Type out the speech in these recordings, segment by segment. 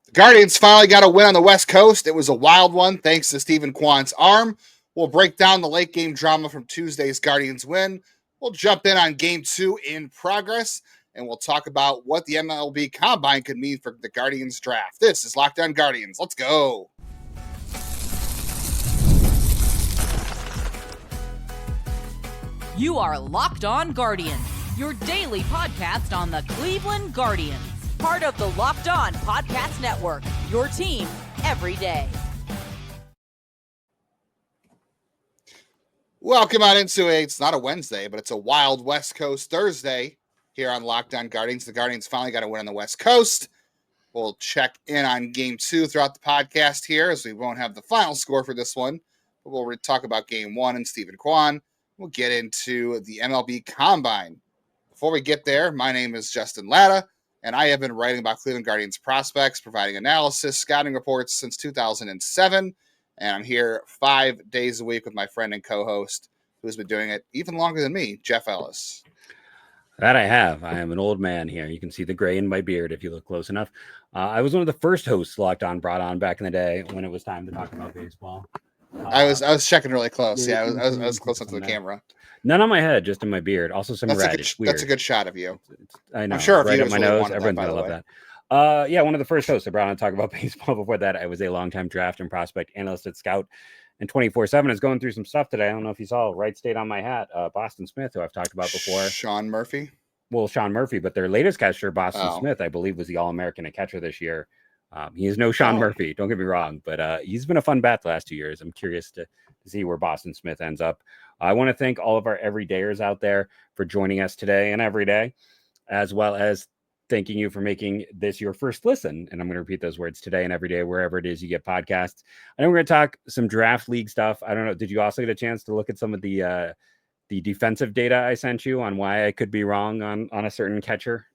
The Guardians finally got a win on the West Coast. It was a wild one thanks to Steven Kwan's arm. We'll break down the late game drama from Tuesday's Guardians win. We'll jump in on Game 2 in progress, and we'll talk about what the MLB Combine could mean for the Guardians draft. This is Locked On Guardians. Let's go. You are Locked On Guardians, your daily podcast on the Cleveland Guardians. Part of the Locked On Podcast Network, your team every day. Welcome on into it's not a Wednesday, but it's a wild West Coast Thursday here on Locked On Guardians. The Guardians finally got a win on the West Coast. We'll check in on Game 2 throughout the podcast here, as we won't have the final score for this one. But we'll talk about Game 1 and Steven Kwan. We'll get into the MLB Combine. Before we get there, my name is Justin Lada, and I have been writing about Cleveland Guardians prospects, providing analysis, scouting reports since 2007. And I'm here 5 days a week with my friend and co-host who's been doing it even longer than me, Jeff Ellis. That I have. I am an old man here. You can see the gray in my beard if you look close enough. I was one of the first hosts Locked On brought on back in the day when it was time to talk about baseball. I was checking really close. Yeah, I was close up to the camera. None on my head, just in my beard. Also some red. That's a good shot of you. I know. I'm sure if right you up my really nose. Everyone's gonna love that. Yeah, one of the first hosts I brought on to talk about baseball. Before that, I was a longtime draft and prospect analyst at Scout, and 24/7 is going through some stuff today. I don't know if you saw Right State on my hat. Boston Smith, who I've talked about before. Sean Murphy, but their latest catcher, Boston Smith, I believe, was the All-American at catcher this year. He is no Sean Murphy, don't get me wrong, but he's been a fun bat the last 2 years. I'm curious to see where Boston Smith ends up. I want to thank all of our everydayers out there for joining us today and every day, as well as thanking you for making this your first listen. And I'm going to repeat those words: today and every day, wherever it is you get podcasts. I know we're going to talk some draft league stuff. I don't know. Did you also get a chance to look at some of the defensive data I sent you on why I could be wrong on a certain catcher?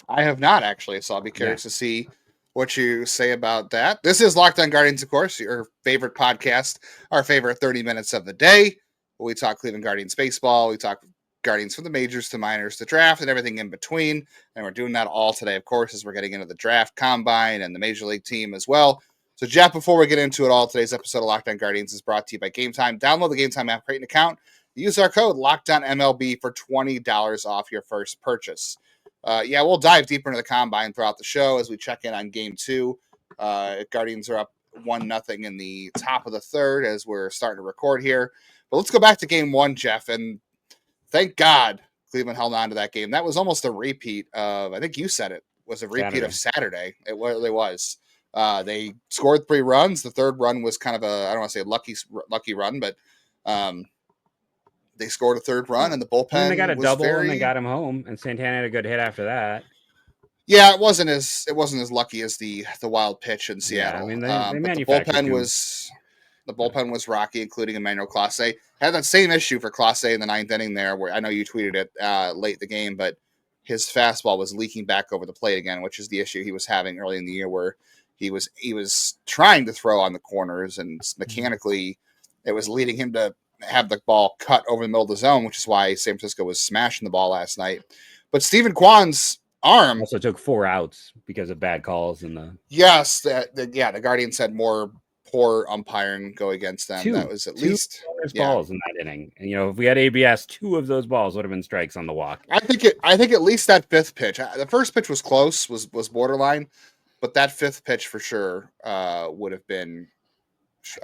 I have not, actually, so I'll be curious to see what you say about that. This is Locked On Guardians, of course, your favorite podcast, our favorite 30 minutes of the day. We talk Cleveland Guardians baseball. We talk Guardians from the majors to minors to draft and everything in between. And we're doing that all today, of course, as we're getting into the draft combine and the major league team as well. So, Jeff, before we get into it all, today's episode of Locked On Guardians is brought to you by Game Time. Download the Game Time app, create an account. Use our code LOCKEDONMLB for $20 off your first purchase. We'll dive deeper into the combine throughout the show as we check in on Game 2. Guardians are up 1-0 in the top of the third as we're starting to record here. But let's go back to Game 1, Jeff, and thank God Cleveland held on to that game. That was almost a repeat of, I think you said it, was a repeat of Saturday. It really was. They scored 3 runs. The third run was kind of I don't want to say lucky run, but they scored a third run, and the bullpen and they got a double, and they got him home. And Santana had a good hit after that. Yeah, it wasn't as lucky as the wild pitch in Seattle. Yeah, I mean, but the bullpen was rocky, including Emmanuel Clase. Had that same issue for Clase in the 9th inning there, where I know you tweeted it late in the game, but his fastball was leaking back over the plate again, which is the issue he was having early in the year, where he was trying to throw on the corners, and mechanically it was leading him to have the ball cut over the middle of the zone, which is why San Francisco was smashing the ball last night. But Steven Kwan's arm also took 4 outs because of bad calls in the. Yes, the Guardians had more poor umpiring go against them. That was at least balls in that inning. And if we had ABS, 2 of those balls would have been strikes on the walk. I think at least that 5th pitch. The first pitch was close, was borderline, but that 5th pitch for sure would have been.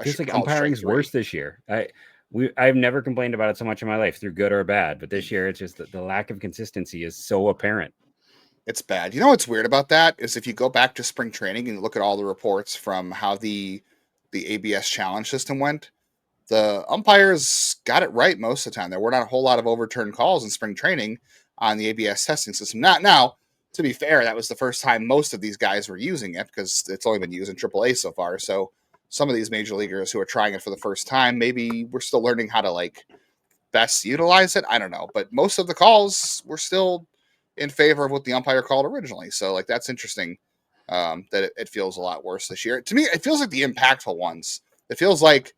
It's like umpiring's worse this year. I've never complained about it so much in my life, through good or bad. But this year, it's just the lack of consistency is so apparent. It's bad. You know what's weird about that is if you go back to spring training and look at all the reports from how the ABS challenge system went, the umpires got it right most of the time. There were not a whole lot of overturned calls in spring training on the ABS testing system. Not now, to be fair, that was the first time most of these guys were using it, because it's only been used in AAA so far. So some of these major leaguers who are trying it for the first time, maybe we're still learning how to best utilize it. I don't know, but most of the calls were still in favor of what the umpire called originally. So that's interesting that it feels a lot worse this year. To me, it feels like the impactful ones. It feels like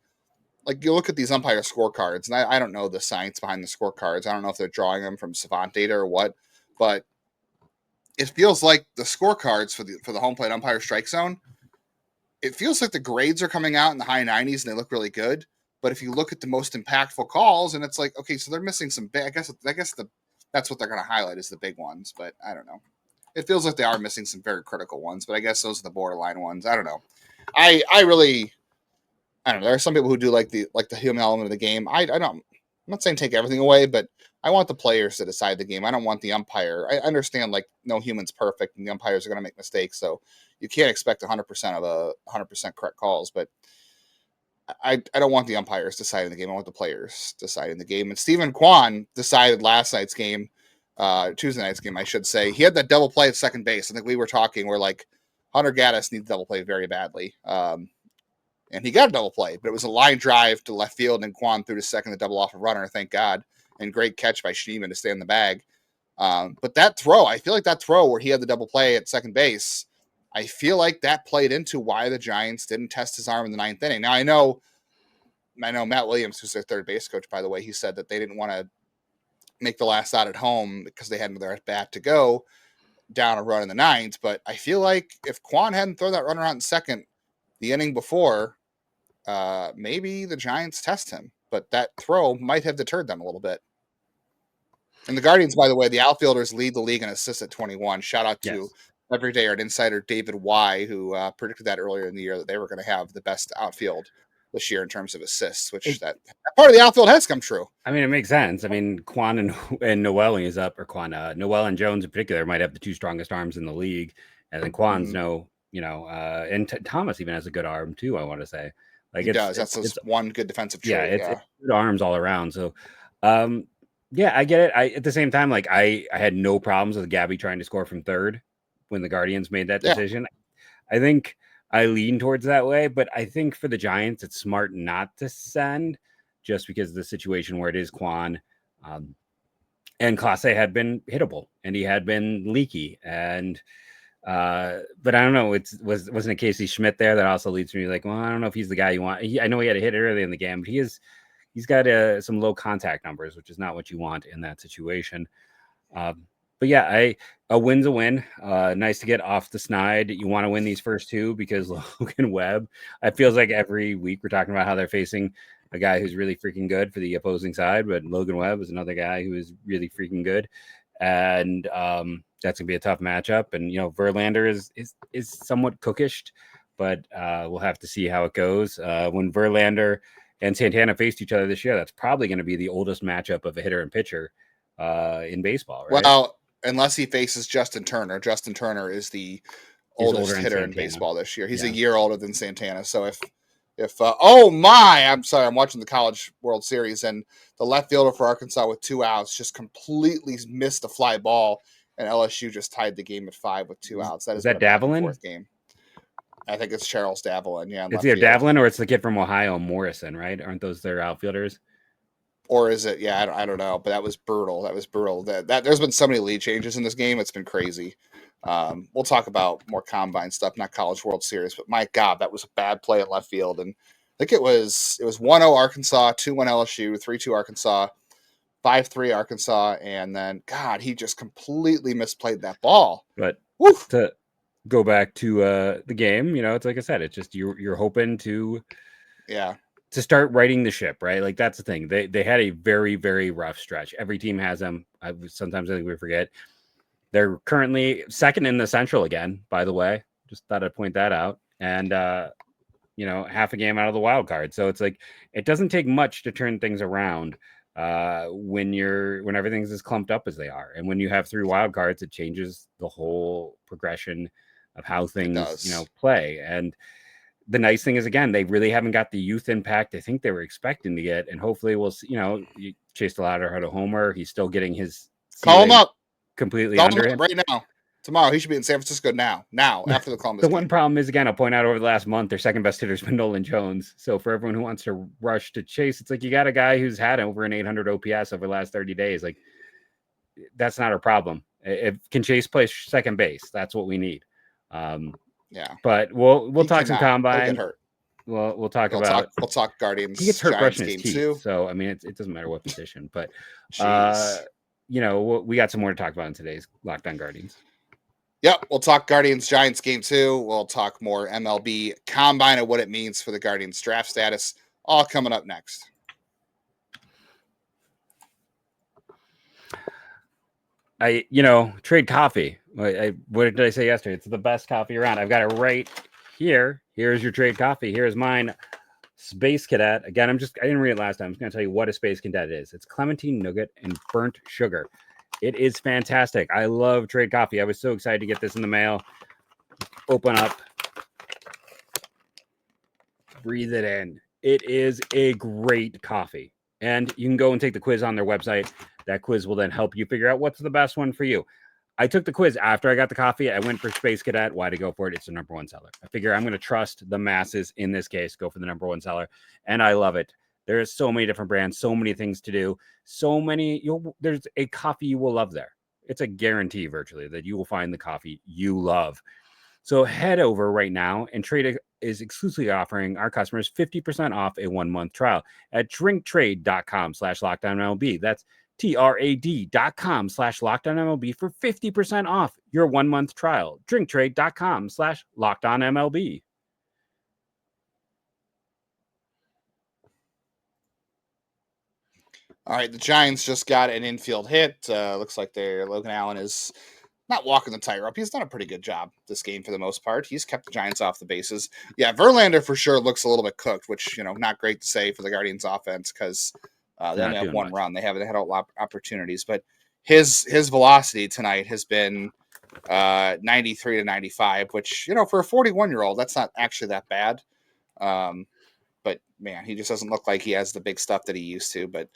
you look at these umpire scorecards, and I don't know the science behind the scorecards. I don't know if they're drawing them from Savant data or what, but it feels like the scorecards for the home plate umpire strike zone, it feels like the grades are coming out in the high 90s and they look really good. But if you look at the most impactful calls, and it's like, okay, so they're missing some big. I guess that's what they're going to highlight is the big ones. But I don't know. It feels like they are missing some very critical ones. But I guess those are the borderline ones. I don't know. I don't know. There are some people who do like the human element of the game. I don't. I'm not saying take everything away, but I want the players to decide the game. I don't want the umpire. I understand like no human's perfect, and the umpires are going to make mistakes, so you can't expect 100% of 100% correct calls. But I don't want the umpires deciding the game. I want the players deciding the game. And Steven Kwan decided last night's game, Tuesday night's game, I should say. He had that double play at second base. I think we were talking. We're like, Hunter Gaddis needs double play very badly. And he got a double play, but it was a line drive to left field, and Kwan threw to second to double off a runner, thank God. And great catch by Schneemann to stay in the bag. But that throw, I feel like that throw where he had the double play at second base, I feel like that played into why the Giants didn't test his arm in the ninth inning. Now, I know Matt Williams, who's their third base coach, by the way, he said that they didn't want to make the last out at home because they had another at bat to go down a run in the ninth. But I feel like if Kwan hadn't thrown that runner out in second the inning before, maybe the Giants test him. But that throw might have deterred them a little bit. And the Guardians, by the way, the outfielders lead the league in assists at 21. Shout out to Everyday Art Insider David Y, who predicted that earlier in the year that they were going to have the best outfield this year in terms of assists, which that part of the outfield has come true. I mean, it makes sense. I mean, Kwan and Noel is up, or Noel and Jones in particular might have the two strongest arms in the league. And then Kwan's and Thomas even has a good arm too, I want to say. Like he does. That's one good defensive trait. Yeah, it's good arms all around. So, I get it. At the same time, like I had no problems with Gabby trying to score from third when the Guardians made that decision. I think I lean towards that way, but I think for the Giants, it's smart not to send just because of the situation where it is Kwan. And Clase had been hittable and he had been leaky. And but I don't know. Wasn't it Casey Schmidt there that also leads me like, well, I don't know if he's the guy you want. I know he had a hit early in the game, but he's got some low contact numbers, which is not what you want in that situation. But yeah, a win's a win. Nice to get off the snide. You want to win these first two because Logan Webb, it feels like every week we're talking about how they're facing a guy who's really freaking good for the opposing side, but Logan Webb is another guy who is really freaking good. And that's gonna be a tough matchup. And Verlander is somewhat cookish, but we'll have to see how it goes. When Verlander and Santana faced each other this year, that's probably going to be the oldest matchup of a hitter and pitcher in baseball, right? Well, unless he faces Justin Turner. Justin Turner is the oldest hitter in baseball this year. He's a year older than Santana. So if I'm sorry, I'm watching the College World Series, and the left fielder for Arkansas with 2 outs just completely missed a fly ball, and LSU just tied the game at 5 with 2 outs. Is that Davelin? Game. I think it's Charles Davelin. Yeah, it's either Davelin or it's the kid from Ohio, Morrison, right? Aren't those their outfielders? Or is it? Yeah, I don't know. But that was brutal. That there's been so many lead changes in this game. It's been crazy. We'll talk about more Combine stuff, not College World Series. But my God, that was a bad play at left field. And I think it was 1-0 Arkansas, 2-1 LSU, 3-2 Arkansas, 5-3 Arkansas, and then God, he just completely misplayed that ball. But to go back to the game, it's like I said, it's just you're hoping to start righting the ship, right? Like that's the thing. They had a very, very rough stretch. Every team has them. Sometimes I think we forget. They're currently second in the Central again, by the way. Just thought I'd point that out. And half a game out of the wild card. So it's like it doesn't take much to turn things around when everything's as clumped up as they are. And when you have 3 wild cards, it changes the whole progression of how things play. And the nice thing is, again, they really haven't got the youth impact I think they were expecting to get. And hopefully we'll see, you Chase the Ladder had a homer. He's still getting his call him up completely call under him right now. Tomorrow he should be in San Francisco now after the Columbus the game. One problem is, again, I'll point out over the last month, their second best hitter has been Nolan Jones. So for everyone who wants to rush to Chase, it's like you got a guy who's had over an 800 OPS over the last 30 days. Like that's not a problem. If can Chase play second base, that's what we need. But we'll talk some Combine. We'll talk we'll talk Guardians. He gets hurt Giants brushing his teeth, too. so I mean it doesn't matter what position. But we got some more to talk about in today's Lockdown Guardians. Yep, we'll talk Guardians Giants game 2. We'll talk more MLB Combine and what it means for the Guardians draft status. All coming up next. Trade coffee. What did I say yesterday? It's the best coffee around. I've got it right here. Here's your trade coffee. Here's mine. Space Cadet. Again, I didn't read it last time. I'm just going to tell you what a Space Cadet is. It's clementine nougat and burnt sugar. It is fantastic. I love trade coffee. I was so excited to get this in the mail. Open up. Breathe it in. It is a great coffee. And you can go and take the quiz on their website. That quiz will then help you figure out what's the best one for you. I took the quiz after I got the coffee. I went for Space Cadet. Why to go for it? It's the number one seller. I figure I'm going to trust the masses in this case, go for the number one seller. And I love it. There's so many different brands, so many things to do, there's a coffee you will love there. It's a guarantee virtually that you will find the coffee you love. So head over right now, and Trade is exclusively offering our customers 50% off a 1-month trial at drinktrade.com/LockedOnMLB. That's TRAD.com/LockedOnMLB for 50% off your 1-month trial. drinktrade.com/LockedOnMLB. All right, the Giants just got an infield hit. Looks like Logan Allen is not walking the tightrope. He's done a pretty good job this game for the most part. He's kept the Giants off the bases. Yeah, Verlander for sure looks a little bit cooked, which, not great to say for the Guardians offense because they only have one run. They haven't had a lot of opportunities, but his velocity tonight has been 93 to 95, which, for a 41-year-old, that's not actually that bad. But man, he just doesn't look like he has the big stuff that he used to, but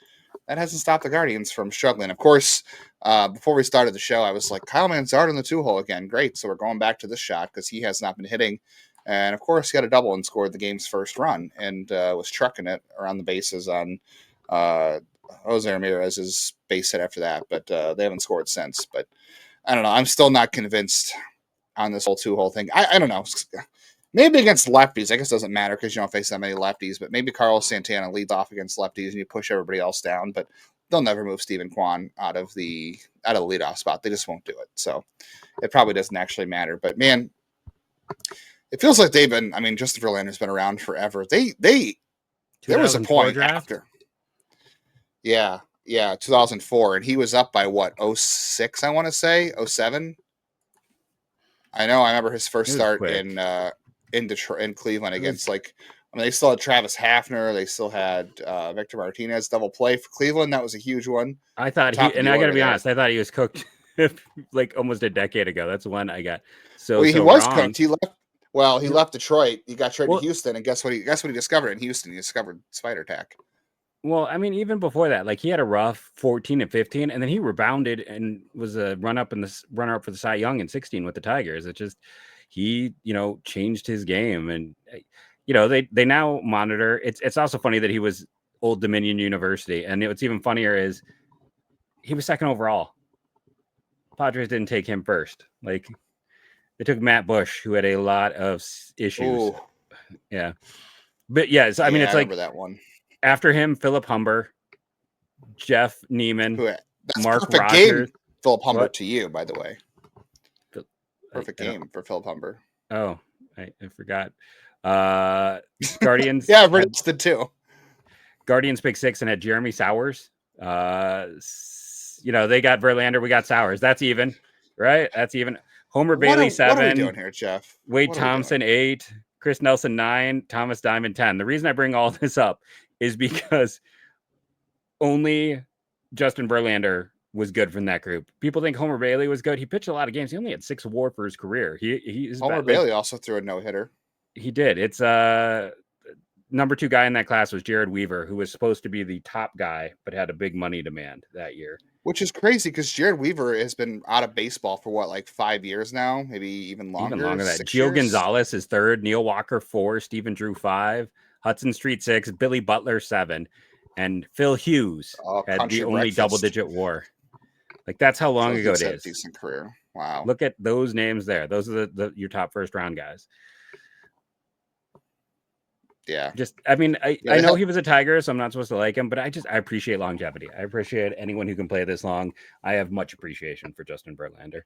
that hasn't stopped the Guardians from struggling. Of course, before we started the show, I was like, Kyle Manzard in the 2-hole again. Great. So we're going back to this shot because he has not been hitting. And of course, he got a double and scored the game's first run and was trucking it around the bases on Jose Ramirez's base hit after that. But they haven't scored since. But I don't know. I'm still not convinced on this whole 2-hole thing. I don't know. Maybe against lefties, I guess it doesn't matter because you don't face that many lefties, but maybe Carlos Santana leads off against lefties and you push everybody else down, but they'll never move Steven Kwan out of the leadoff spot. They just won't do it. So it probably doesn't actually matter. But man, it feels like Justin Verlander's been around forever. There was a point after. Yeah, 2004. And he was up by what, 06, I want to say? 07? I know. I remember his first start in Detroit, in Cleveland against they still had Travis Hafner. They still had Victor Martinez double play for Cleveland. That was a huge one. I thought I got to be honest, I thought he was cooked almost a decade ago. That's one I got. He was wrong. Cooked. He left. Well, he left Detroit. He got traded to Houston, and guess what he discovered in Houston? He discovered spider attack. Well, even before that, he had a rough 14 and 15, and then he rebounded and was a runner-up for the Cy Young in 16 with the Tigers. It's just he, changed his game, and they now monitor. It's also funny that he was Old Dominion University, and what's even funnier is he was second overall. Padres didn't take him first. They took Matt Bush, who had a lot of issues. Ooh. Yeah, but yeah, so, it's I remember that one. After him, Philip Humber, Jeff Neiman, that's Mark perfect Rogers. Game, Philip Humber to you, by the way. Perfect game for Philip Humber. Oh, I forgot. Guardians. Yeah, Rich the two. Guardians pick 6 and had Jeremy Sowers. They got Verlander. We got Sowers. That's even, right? That's even. Homer Bailey 7. What are we doing here, Jeff? Wade Thompson 8. Chris Nelson 9. Thomas Diamond 10. The reason I bring all this up is because only Justin Verlander was good from that group. People think Homer Bailey was good. He pitched a lot of games. He only had 6 WAR for his career. Homer Bailey also threw a no-hitter. He did. It's number 2 guy in that class was Jared Weaver, who was supposed to be the top guy, but had a big money demand that year. Which is crazy because Jared Weaver has been out of baseball for 5 years now, maybe even longer. Even longer than that. Gio Gonzalez is 3rd, Neil Walker 4, Stephen Drew 5, Hudson Street 6, Billy Butler 7, and Phil Hughes had the only double-digit WAR. That's how long ago it is. Decent career. Wow. Look at those names there. Those are your top first-round guys. Yeah. I know he was a Tiger, so I'm not supposed to like him, but I appreciate longevity. I appreciate anyone who can play this long. I have much appreciation for Justin Verlander.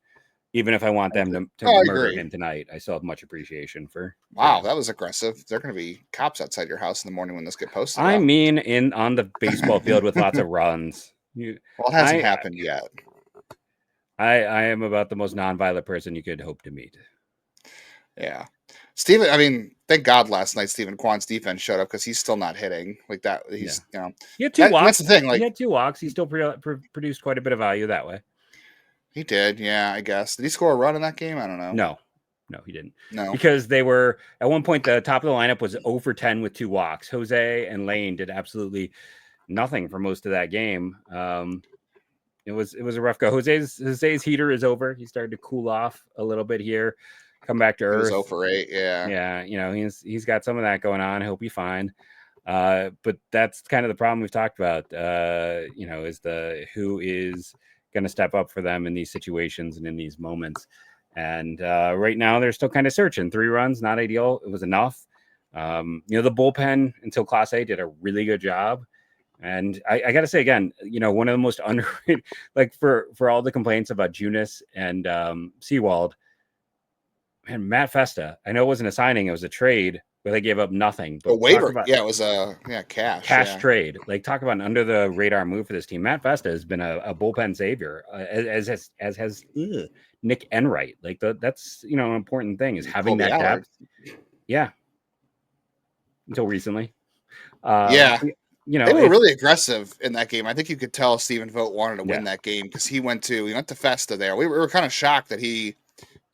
even if I want them to murder him tonight, I still have much appreciation for. Wow, that was aggressive. There are going to be cops outside your house in the morning when this get posted. I mean, on the baseball field with lots of runs. Well, it hasn't happened yet. I am about the most nonviolent person you could hope to meet. Yeah. Steven, I mean, thank God last night Steven Kwan's defense showed up because he's still not hitting like that. He's, he had 2 walks. That's the thing. Like, he had 2 walks. He still produced quite a bit of value that way. He did, yeah, I guess. Did he score a run in that game? I don't know. No, he didn't. No, because they were at one point the top of the lineup was 0 for 10 with 2 walks. Jose and Lane did absolutely nothing for most of that game. It was a rough go. Jose's heater is over. He started to cool off a little bit here, come back to earth. He was 0 for 8, yeah. Yeah, he's got some of that going on. He'll be fine. But that's kind of the problem we've talked about. Is who is going to step up for them in these situations and in these moments. And right now they're still kind of searching. 3 runs, not ideal. It was enough. The bullpen until Clase did a really good job. And I got to say again, one of the most underrated, like for all the complaints about Junis and Seawald, and Matt Festa, I know it wasn't a signing, it was a trade where they gave up nothing. But a waiver, it was a cash trade. Like, talk about an under the radar move for this team. Matt Festa has been a bullpen savior, as has Nick Enright. Like that's an important thing is having that depth. Yeah, until recently. They were really aggressive in that game. I think you could tell Stephen Vogt wanted to win that game because he went to Festa there. We were kind of shocked that he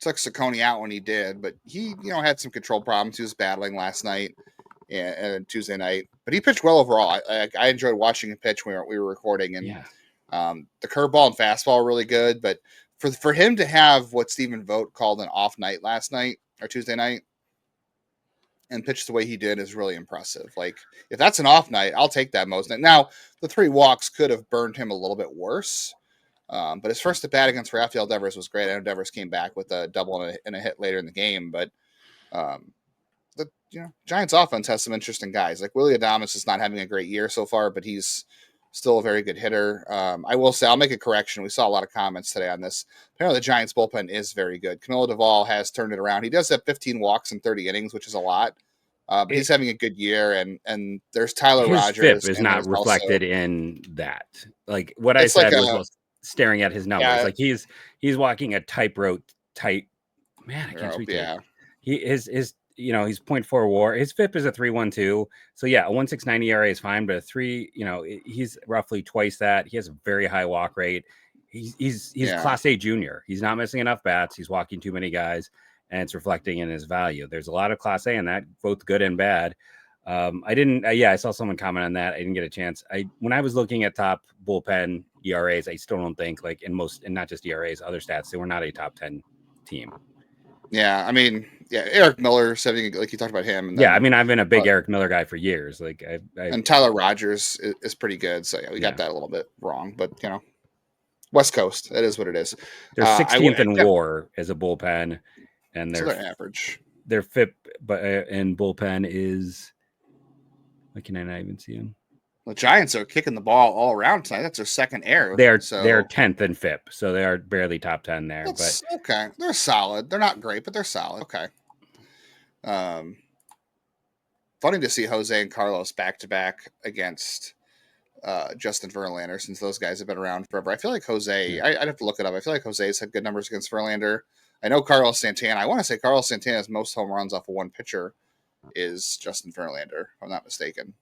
took Ciccone out when he did, but he had some control problems. He was battling last night and Tuesday night, but he pitched well overall. I enjoyed watching him pitch when we were recording, and the curveball and fastball were really good. But for him to have what Stephen Vogt called an off night last night or Tuesday night and pitch the way he did is really impressive. Like, if that's an off night, I'll take that most. Now, the 3 walks could have burned him a little bit worse. But his first at bat against Rafael Devers was great. I know Devers came back with a double and a hit later in the game, but the Giants offense has some interesting guys. Like, Willy Adames is not having a great year so far, but he's still a very good hitter. I will say, I'll make a correction. We saw a lot of comments today on this. Apparently, the Giants bullpen is very good. Camilo Duvall has turned it around. He does have 15 walks in 30 innings, which is a lot. But he's having a good year, and there's Tyler Rogers. FIP is not reflected in that. Like, what I said was staring at his numbers. Yeah. Like, he's walking a tightrope tight. Man, I can't speak. Yeah, he's 0.4 WAR. His FIP is a 3.12. So yeah, a 1.69 ERA is fine, but a 3, he's roughly twice that. He has a very high walk rate. He's Class A junior. He's not missing enough bats. He's walking too many guys, and it's reflecting in his value. There's a lot of Class A in that, both good and bad. I saw someone comment on that. I didn't get a chance. When I was looking at top bullpen ERAs, I still don't think, like, in most, and not just ERAs, other stats, they were not a top 10 team. Yeah, I mean, Eric Miller, like you talked about him. And then, I've been a big Eric Miller guy for years. Like, and Tyler Rogers is pretty good. So we got that a little bit wrong, but West Coast, that is what it is. They're 16th in WAR as a bullpen, and they're average. Their FIP, in bullpen is. Why can I not even see him? The Giants are kicking the ball all around tonight. That's their second error. They're 10th in FIP, so they are barely top 10 there. But okay, they're solid. They're not great, but they're solid. Okay. Funny to see Jose and Carlos back to back against Justin Verlander, since those guys have been around forever. I feel like Jose. I'd have to look it up. I feel like Jose's had good numbers against Verlander. I know Carlos Santana. I want to say Carlos Santana's most home runs off of one pitcher is Justin Verlander, if I'm not mistaken.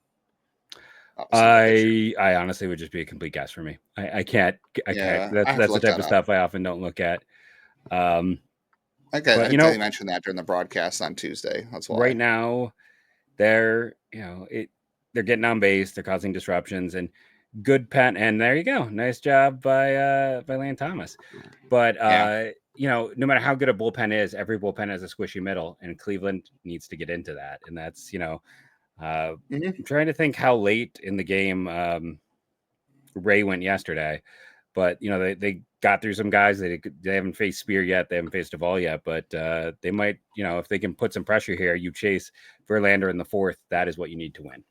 I honestly would just be a complete guess for me. I can't. That's the type of stuff I often don't look at. I you mentioned that during the broadcast on Tuesday. That's why. Right now, they're getting on base. They're causing disruptions and good pen. And there you go. Nice job by Lane Thomas. But no matter how good a bullpen is, every bullpen has a squishy middle, and Cleveland needs to get into that. And that's I'm trying to think how late in the game Ray went yesterday, but they got through some guys. They haven't faced Spear yet. They haven't faced Duvall yet, but they might, if they can put some pressure here, you chase Verlander in the 4th. That is what you need to win.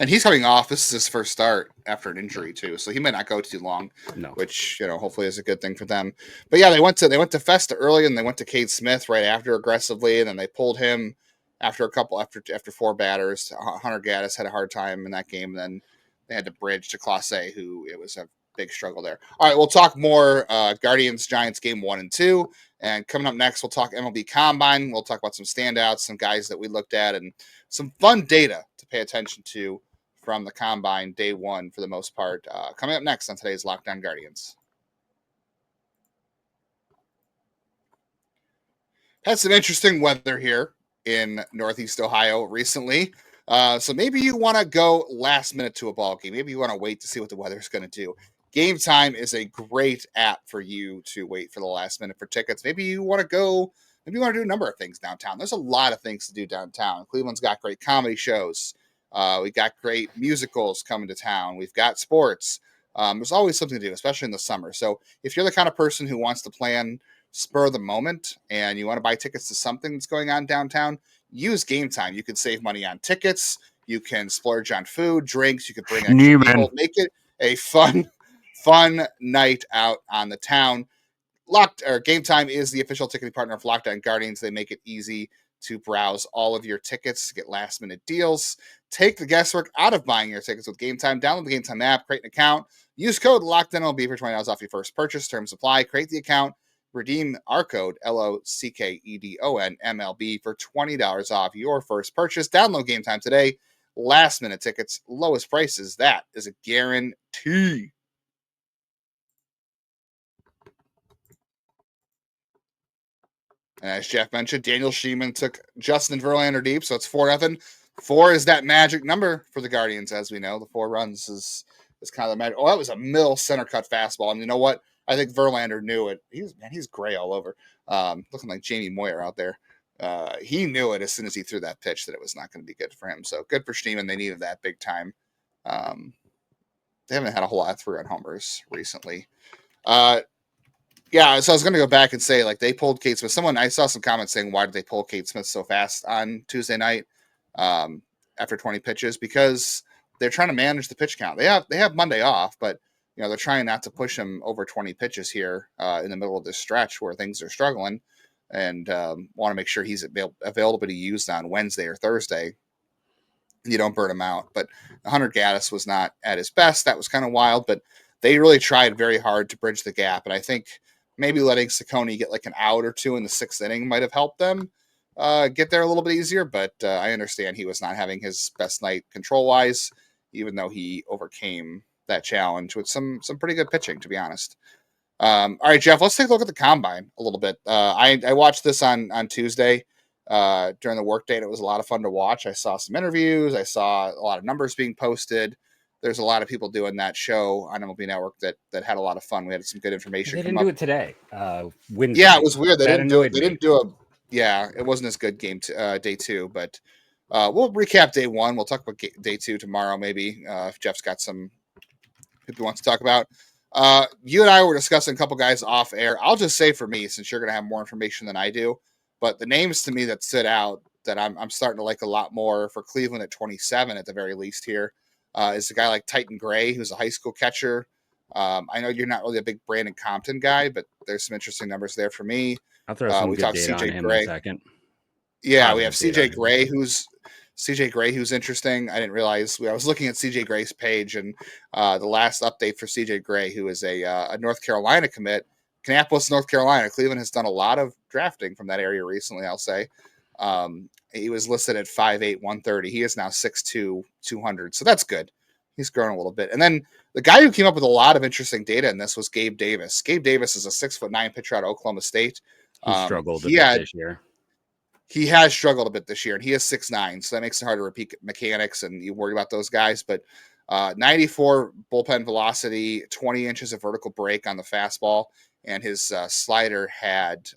And he's coming off. This is his first start after an injury too, so he might not go too long. No. Which hopefully is a good thing for them. But yeah, they went to Festa early, and they went to Cade Smith right after aggressively, and then they pulled him after 4 batters. Hunter Gaddis had a hard time in that game, and then they had to bridge to Clase, who it was a big struggle there. All right, we'll talk more Guardians Giants game 1 and 2, and coming up next, we'll talk MLB Combine. We'll talk about some standouts, some guys that we looked at, and some fun data to pay attention to from the Combine day 1 for the most part. Coming up next on today's Locked On Guardians. Had some interesting weather here in Northeast Ohio recently. So maybe you want to go last minute to a ball game. Maybe you want to wait to see what the weather is going to do. Game Time is a great app for you to wait for the last minute for tickets. Maybe you want to go. Maybe you want to do a number of things downtown. There's a lot of things to do downtown. Cleveland's got great comedy shows. We got great musicals coming to town. We've got sports. There's always something to do, especially in the summer. So if you're the kind of person who wants to plan spur of the moment and you want to buy tickets to something that's going on downtown, use Game Time. You can save money on tickets. You can splurge on food, drinks. You can bring extra people. Make it a fun night out on the town. Game Time is the official ticketing partner of Locked On Guardians. They make it easy to browse all of your tickets to get last minute deals. Take the guesswork out of buying your tickets with Game Time. Download the Game Time app, create an account, use code LOCKEDONMLB for $20 off your first purchase. Terms apply. Create the account, redeem our code LOCKEDON MLB for $20 off your first purchase. Download Game Time today. Last minute tickets, lowest prices. That is a guarantee. And as Jeff mentioned, Daniel Sheeman took Justin Verlander deep, so it's 4-0. 4 is that magic number for the Guardians, as we know. The 4 runs is kind of the magic. Oh, that was a middle center cut fastball. And you know what? I think Verlander knew it. He's gray all over, looking like Jamie Moyer out there. He knew it as soon as he threw that pitch that it was not going to be good for him. So good for Sheeman. They needed that big time. They haven't had a whole lot of 3-run homers recently. Yeah, so I was going to go back and say, like, they pulled Cade Smith. I saw some comments saying, why did they pull Cade Smith so fast on Tuesday night after 20 pitches? Because they're trying to manage the pitch count. They have Monday off, but they're trying not to push him over 20 pitches here in the middle of this stretch where things are struggling, and want to make sure he's available to be used on Wednesday or Thursday. You don't burn him out. But Hunter Gaddis was not at his best. That was kind of wild, but they really tried very hard to bridge the gap, and I think maybe letting Ciccone get like an out or two in the 6th inning might have helped them get there a little bit easier. But I understand he was not having his best night control-wise, even though he overcame that challenge with some pretty good pitching, to be honest. All right, Jeff, let's take a look at the Combine a little bit. I watched this on Tuesday during the workday, and it was a lot of fun to watch. I saw some interviews. I saw a lot of numbers being posted. There's a lot of people doing that show on MLB Network that had a lot of fun. We had some good information. They didn't do it today. Wednesday. Yeah, it was weird. They didn't do it. Yeah, it wasn't as good day 2, but we'll recap day 1. We'll talk about day 2 tomorrow, maybe if Jeff's got some people wants to talk about. You and I were discussing a couple guys off air. I'll just say for me, since you're going to have more information than I do, but the names to me that stood out that I'm starting to like a lot more for Cleveland at 27 at the very least here. Is a guy like Taitn Gray, who's a high school catcher. I know you're not really a big Brandon Compton guy, but there's some interesting numbers there for me. I'll throw some we good talked data CJ on him Gray. in a second. Yeah, we have CJ Gray, who's interesting. I didn't realize. I was looking at CJ Gray's page, and the last update for CJ Gray, who is a North Carolina commit, Kannapolis, North Carolina. Cleveland has done a lot of drafting from that area recently, I'll say. He was listed at 5'8", 130. He is now 6'2", 200. So that's good. He's grown a little bit. And then the guy who came up with a lot of interesting data in this was Gabe Davis. Gabe Davis is a 6'9" pitcher out of Oklahoma State. He struggled a bit this year. He has struggled a bit this year, and he is 6'9", so that makes it hard to repeat mechanics, and you worry about those guys. But 94 bullpen velocity, 20 inches of vertical break on the fastball, and his slider had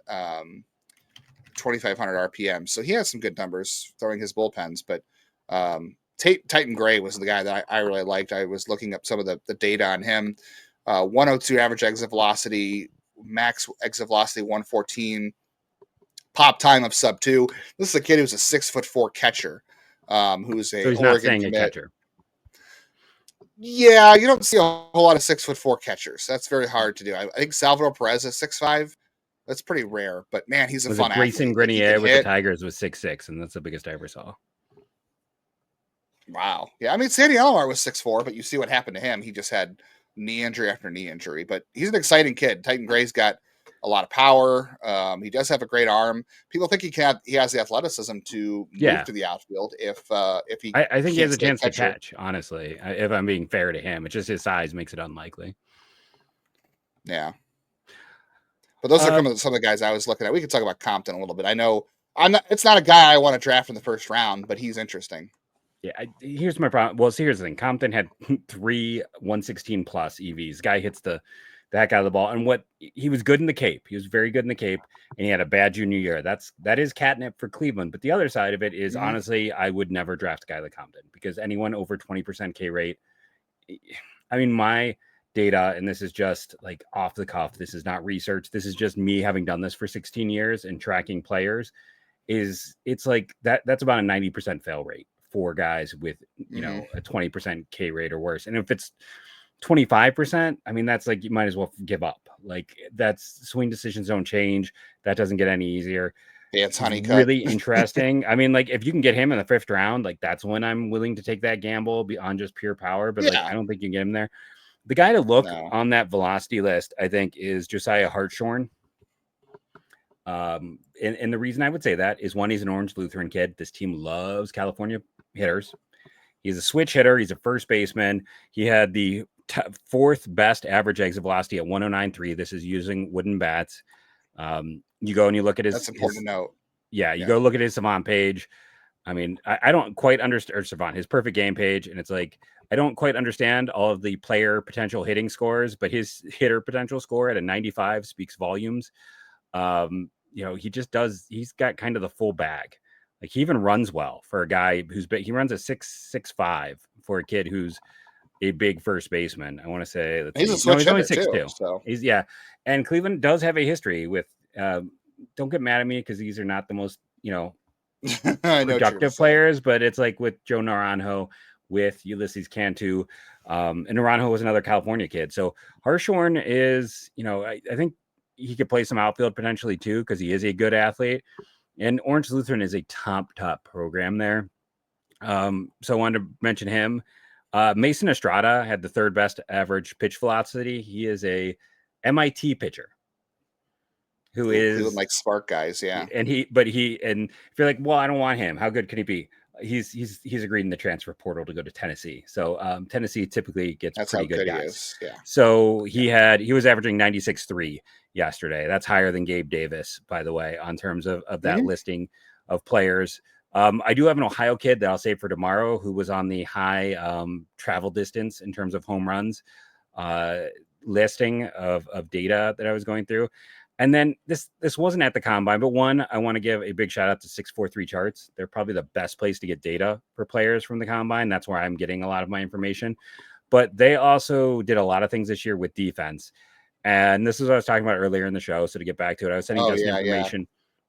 2,500 RPM. So he has some good numbers throwing his bullpens. But Taitn Gray was the guy that I really liked. I was looking up some of the data on him. 102 average exit velocity, max exit velocity 114, pop time of sub 2. This is a kid who's a 6'4" catcher, who's a so he's Oregon not saying commit. a catcher. Yeah, you don't see a whole lot of 6'4" catchers. That's very hard to do. I think Salvador Perez is 6'5". That's pretty rare, but man, he's a fun Grayson athlete. Like, Grenier with the Tigers was 6'6", and that's the biggest I ever saw. Wow. Yeah, I mean, Sandy Alomar was 6'4", but you see what happened to him. He just had knee injury after knee injury, but he's an exciting kid. Taitn Gray's got a lot of power. He does have a great arm. People think he has the athleticism to move to the outfield if he. I think he has a chance to catch. Honestly, if I'm being fair to him, it's just his size makes it unlikely. Yeah, but those are some of the guys I was looking at. We could talk about Compton a little bit. I know it's not a guy I want to draft in the first round, but he's interesting. Yeah, here's my problem. Well, so here's the thing. Compton had 3 116 plus EVs. Guy hits the heck out of the ball. And he was good in the Cape. He was very good in the Cape, and he had a bad junior year. That is catnip for Cleveland. But the other side of it is, honestly, I would never draft a guy like Compton, because anyone over 20% K rate. I mean, my data, and this is just like off the cuff, this is not research. This is just me having done this for 16 years and tracking players. It's like that's about a 90% fail rate for guys with, a 20% K rate or worse. And if it's 25%, I mean, that's like, you might as well give up. Like, that's swing decisions don't change. That doesn't get any easier. Yeah, it's honeycut. Really interesting. I mean, like, if you can get him in the 5th round, like, that's when I'm willing to take that gamble beyond just pure power. But like, I don't think you can get him there. The guy to look on that velocity list, I think, is Josiah Hartshorn. And the reason I would say that is, one, he's an Orange Lutheran kid. This team loves California hitters. He's a switch hitter. He's a first baseman. He had the 4th best average exit velocity at 109.3. This is using wooden bats. You go and you look at his. That's important to note. Yeah, you go look at his Savant page. I mean, I don't quite understand, or Savant, his perfect game page, and it's like, I don't quite understand all of the player potential hitting scores, but his hitter potential score at a 95 speaks volumes. He just does. He's got kind of the full bag. Like, he even runs well for a guy who's big. He runs a 6'5" for a kid who's a big first baseman. I want to say he's only 6'2". So he's and Cleveland does have a history with. Don't get mad at me, because these are not the most productive players, but it's like with Joe Naranjo, with Ulysses Cantu, and Naranjo was another California kid. So Hartshorn is, I think he could play some outfield potentially too, because he is a good athlete. And Orange Lutheran is a top program there. So I wanted to mention him. Mason Estrada had the 3rd best average pitch velocity. He is a MIT pitcher who like spark guys. Yeah. And if you're like, well, I don't want him, how good can he be? He's agreed in the transfer portal to go to Tennessee. So Tennessee typically gets pretty good guys. Yeah. So he was averaging 96.3 yesterday. That's higher than Gabe Davis, by the way, on terms of that listing of players. I do have an Ohio kid that I'll save for tomorrow, who was on the high travel distance in terms of home runs listing of data that I was going through. And then this wasn't at the Combine, but one, I want to give a big shout out to 643 Charts. They're probably the best place to get data for players from the Combine. That's where I'm getting a lot of my information. But they also did a lot of things this year with defense. And this is what I was talking about earlier in the show. So to get back to it, I was sending Justin information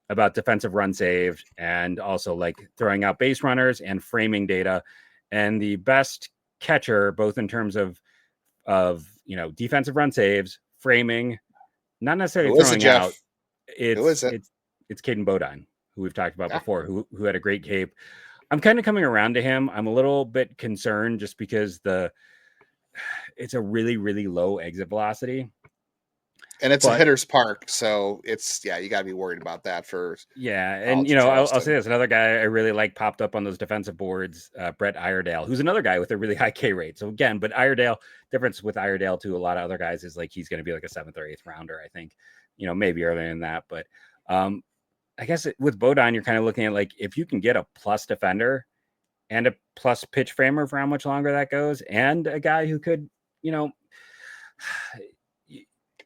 about defensive run saved, and also like throwing out base runners and framing data. And the best catcher, both in terms of defensive run saves, framing, not necessarily throwing out. It's Caden Bodine, who we've talked about before, who had a great Cape. I'm kind of coming around to him. I'm a little bit concerned just because it's a really, really low exit velocity. And it's a hitter's park, so it's you got to be worried about that first. Yeah, and I'll say this: another guy I really like popped up on those defensive boards, Brett Iredale, who's another guy with a really high K rate. So again, but difference with Iredale to a lot of other guys is like he's going to be like a 7th or 8th rounder. I think, maybe earlier than that. But I guess with Bodine, you're kind of looking at like if you can get a plus defender and a plus pitch framer for how much longer that goes, and a guy who could,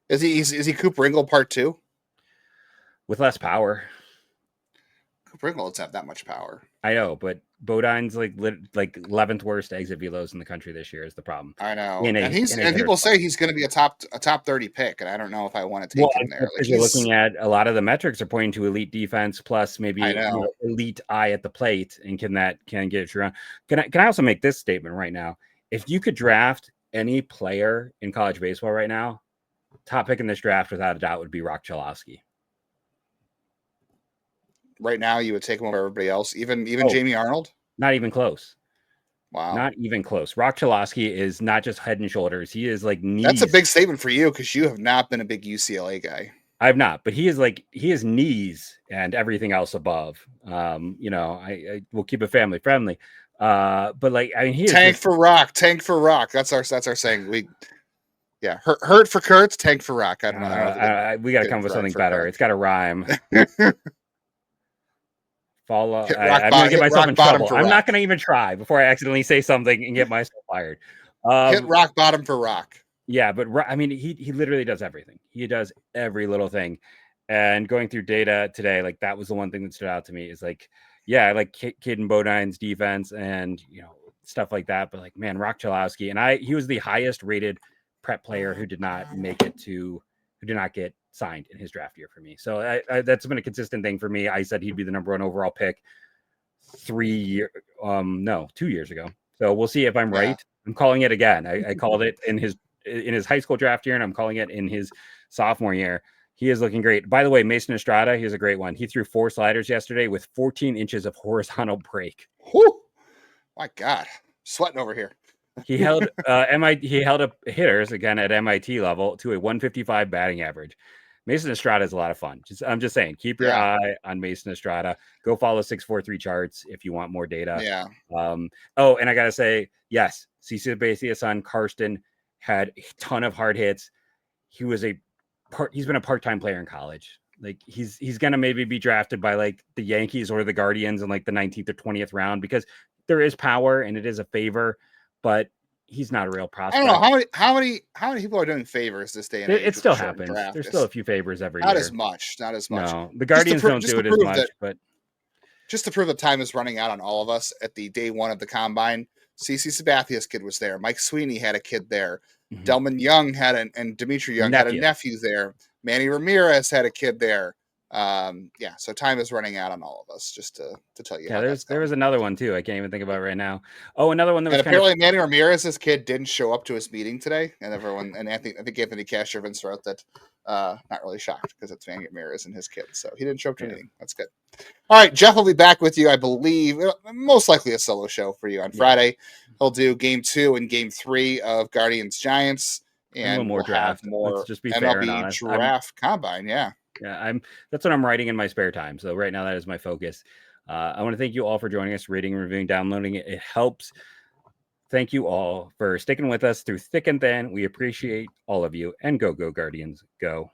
Is he Coop Ringle part 2? With less power. Coop Ringle doesn't have that much power. I know, but Bodine's like 11th worst exit velos in the country this year is the problem. I know. And people say he's going to be a top 30 pick, and I don't know if I want to take him there. Like, you're looking at a lot of the metrics are pointing to elite defense plus maybe elite eye at the plate, and can get you around. Can I also make this statement right now? if you could draft any player in college baseball right now, top pick in this draft without a doubt would be Roch Cholowsky. Right now, you would take him over everybody else, even Jamie Arnold? Not even close. Wow. Not even close. Roch Cholowsky is not just head and shoulders. He is like knees. That's a big statement for you because you have not been a big UCLA guy. I've not, but he is knees and everything else above. I will keep it family friendly. But like, I mean, he is tank for Roch. That's our saying. Hurt for Kurtz, tank for Roch. I don't know. We got to come up with something better. Kurt. It's got to rhyme. Follow. I'm going to get myself in trouble. I'm not going to even try before I accidentally say something and get myself fired. Hit rock bottom for Roch. Yeah, but I mean, he literally does everything. He does every little thing. And going through data today, like that was the one thing that stood out to me is like, yeah, I like Caden Bodine's defense and stuff like that. But like, man, Roch Cholowsky, and he was the highest rated prep player who did not get signed in his draft year for me. So that's been a consistent thing for me. I said he'd be the number 1 overall pick 2 years ago. So we'll see if I'm right. I'm calling it again. I called it in his high school draft year, and I'm calling it in his sophomore year. He is looking great. By the way, Mason Estrada, he's a great one. He threw 4 sliders yesterday with 14 inches of horizontal break. Whew. My God, sweating over here. He held up hitters again at MIT level to a 155 batting average. Mason Estrada is a lot of fun. I'm just saying, keep your eye on Mason Estrada. Go follow 643 charts if you want more data. Yeah. And I gotta say, yes, CC Sabasia's son Karsten had a ton of hard hits. He's been a part-time player in college. Like he's gonna maybe be drafted by like the Yankees or the Guardians in like the 19th or 20th round because there is power and it is a favor, but he's not a real prospect. I don't know how many people are doing favors this day and age. It still happens. There's still a few favors every year. Not as much. No, the Guardians don't do it as much, but just to prove that time is running out on all of us at the day 1 of the combine, CC Sabathia's kid was there. Mike Sweeney had a kid there. Mm-hmm. Delman Young and Dimitri Young had a nephew there. Manny Ramirez had a kid there. So time is running out on all of us, just to tell you. Yeah, there was another one too. I can't even think about it right now. Oh, another one that was apparently Manny Ramirez's kid didn't show up to his meeting today, and I think Anthony Castrovince wrote that. Not really shocked because it's Manny Ramirez and his kid, so he didn't show up to the meeting. That's good. All right, Jeff will be back with you, I believe, most likely a solo show for you on Friday. He'll do game 2 and game 3 of Guardians Giants, and more draft. More just be MLB fair and honest. Draft Combine. Yeah, that's what I'm writing in my spare time. So right now that is my focus. I want to thank you all for joining us, rating, reviewing, downloading it. It helps. Thank you all for sticking with us through thick and thin. We appreciate all of you, and go Guardians, go.